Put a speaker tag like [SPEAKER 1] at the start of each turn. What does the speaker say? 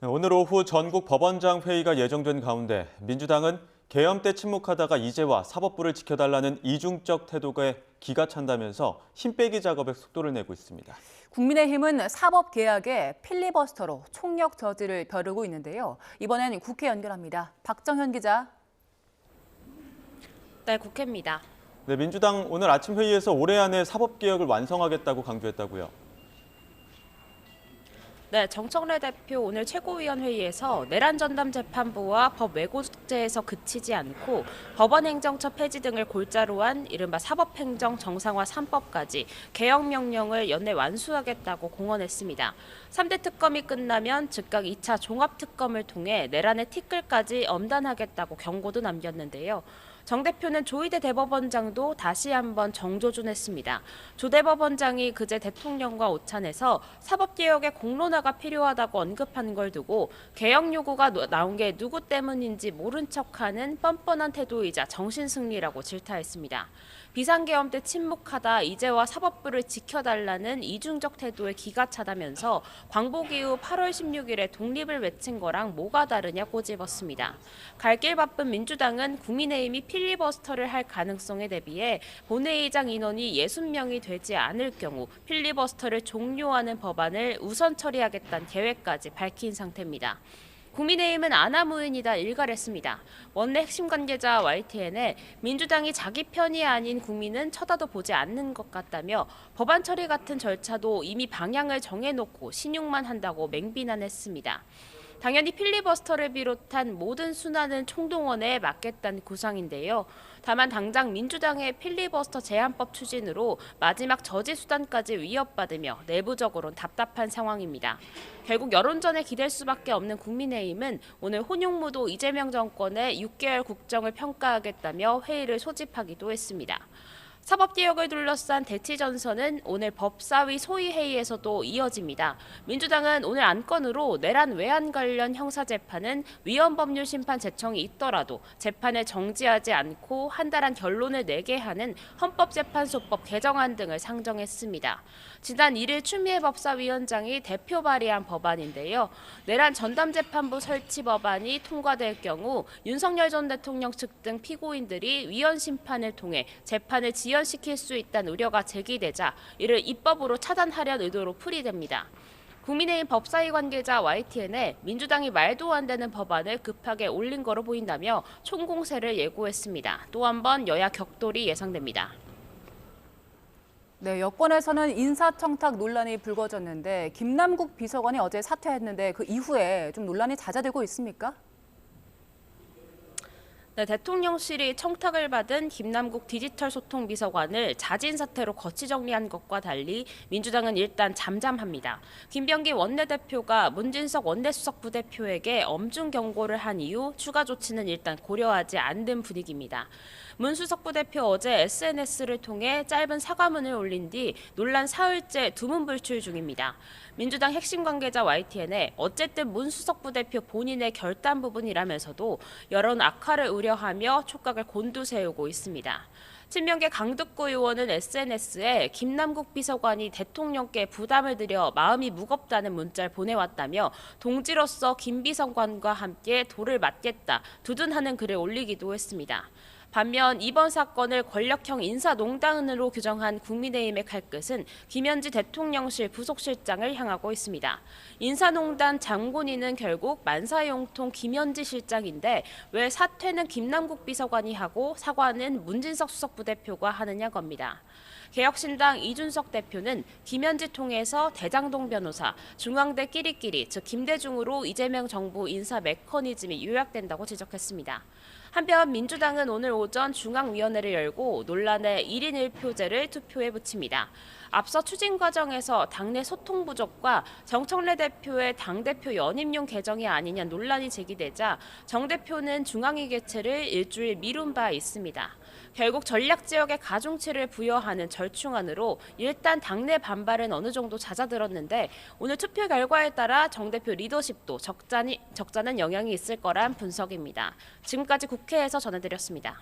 [SPEAKER 1] 오늘 오후 전국 법원장 회의가 예정된 가운데 민주당은 계엄 때 침묵하다가 이제와 사법부를 지켜달라는 이중적 태도가 기가 찬다면서 힘 빼기 작업에 속도를 내고 있습니다.
[SPEAKER 2] 국민의힘은 사법개혁에 필리버스터로 총력 저지를 벼르고 있는데요. 이번엔 국회 연결합니다. 박정현 기자.
[SPEAKER 3] 네, 국회입니다.
[SPEAKER 1] 네, 민주당 오늘 아침 회의에서 올해 안에 사법개혁을 완성하겠다고 강조했다고요.
[SPEAKER 3] 네, 정청래 대표 오늘 최고위원회의에서 내란 전담 재판부와 법 왜곡죄에서 그치지 않고 법원 행정처 폐지 등을 골자로 한 이른바 사법행정 정상화 3법까지 개혁 명령을 연내 완수하겠다고 공언했습니다. 3대 특검이 끝나면 즉각 2차 종합특검을 통해 내란의 티끌까지 엄단하겠다고 경고도 남겼는데요. 정 대표는 조희대 대법원장도 다시 한번 정조준했습니다. 조 대법원장이 그제 대통령과 오찬해서 사법개혁의 공론화가 필요하다고 언급한 걸 두고 개혁 요구가 나온 게 누구 때문인지 모른 척하는 뻔뻔한 태도이자 정신승리라고 질타했습니다. 비상계엄 때 침묵하다 이제와 사법부를 지켜달라는 이중적 태도에 기가 차다면서 광복 이후 8월 16일에 독립을 외친 거랑 뭐가 다르냐 꼬집었습니다. 갈 길 바쁜 민주당은 국민의힘이 필리버스터를 할 가능성에 대비해 본회의장 인원이 60명이 되지 않을 경우 필리버스터를 종료하는 법안을 우선 처리하겠다는 계획까지 밝힌 상태입니다. 국민의힘은 아나무인이다 일갈했습니다. 원내 핵심 관계자 YTN에 민주당이 자기 편이 아닌 국민은 쳐다도 보지 않는 것 같다며 법안 처리 같은 절차도 이미 방향을 정해놓고 신용만 한다고 맹비난했습니다. 당연히 필리버스터를 비롯한 모든 순환은 총동원에 맡겠다는 구상인데요. 다만 당장 민주당의 필리버스터 제한법 추진으로 마지막 저지 수단까지 위협받으며 내부적으로는 답답한 상황입니다. 결국 여론전에 기댈 수밖에 없는 국민의힘은 오늘 혼용무도 이재명 정권의 6개월 국정을 평가하겠다며 회의를 소집하기도 했습니다. 사법개혁을 둘러싼 대치전선은 오늘 법사위 소위회의에서도 이어집니다. 민주당은 오늘 안건으로 내란 외환 관련 형사재판은 위헌법률 심판 제청이 있더라도 재판을 정지하지 않고 한달한 결론을 내게 하는 헌법재판소법 개정안 등을 상정했습니다. 지난 1일 추미애 법사위원장이 대표 발의한 법안인데요. 내란 전담재판부 설치 법안이 통과될 경우 윤석열 전 대통령 측 등 피고인들이 위헌 심판을 통해 재판을 지연시킬 수 있다는 우려가 제기되자 이를 입법으로 차단하려는 의도로 풀이됩니다. 국민의힘 법사위 관계자 YTN에 민주당이 말도 안 되는 법안을 급하게 올린 거로 보인다며 총공세를 예고했습니다. 또 한 번 여야 격돌이 예상됩니다.
[SPEAKER 2] 네, 여권에서는 인사청탁 논란이 불거졌는데 김남국 비서관이 어제 사퇴했는데 그 이후에 좀 논란이 잦아들고 있습니까?
[SPEAKER 3] 네, 대통령실이 청탁을 받은 김남국 디지털 소통 비서관을 자진 사퇴로 거치 정리한 것과 달리 민주당은 일단 잠잠합니다. 김병기 원내대표가 문진석 원내수석 부대표에게 엄중 경고를 한 이후 추가 조치는 일단 고려하지 않는 분위기입니다. 문 수석 부대표 어제 SNS를 통해 짧은 사과문을 올린 뒤 논란 사흘째 두문불출 중입니다. 민주당 핵심 관계자 YTN에 어쨌든 문 수석 부대표 본인의 결단 부분이라면서도 여론 악화를 우려하며 촉각을 곤두세우고 있습니다. 친명계 강득구 의원은 SNS에 김남국 비서관이 대통령께 부담을 드려 마음이 무겁다는 문자를 보내왔다며 동지로서 김 비서관과 함께 돌을 맞겠다 두둔하는 글을 올리기도 했습니다. 반면 이번 사건을 권력형 인사농단으로 규정한 국민의힘의 칼끝은 김현지 대통령실 부속실장을 향하고 있습니다. 인사농단 장본인은 결국 만사용통 김현지 실장인데 왜 사퇴는 김남국 비서관이 하고 사과는 문진석 수석부대표가 하느냐 겁니다. 개혁신당 이준석 대표는 김현지 통해서 대장동 변호사, 중앙대 끼리끼리 즉 김대중으로 이재명 정부 인사 메커니즘이 요약된다고 지적했습니다. 한편 민주당은 오늘 오전 중앙위원회를 열고 논란의 1인 1표제를 투표에 붙입니다. 앞서 추진 과정에서 당내 소통 부족과 정청래 대표의 당대표 연임용 개정이 아니냐 논란이 제기되자 정 대표는 중앙위 개최를 일주일 미룬 바 있습니다. 결국 전략지역에 가중치를 부여하는 절충안으로 일단 당내 반발은 어느 정도 잦아들었는데 오늘 투표 결과에 따라 정 대표 리더십도 적잖은 영향이 있을 거란 분석입니다. 지금까지 국회에서 전해드렸습니다.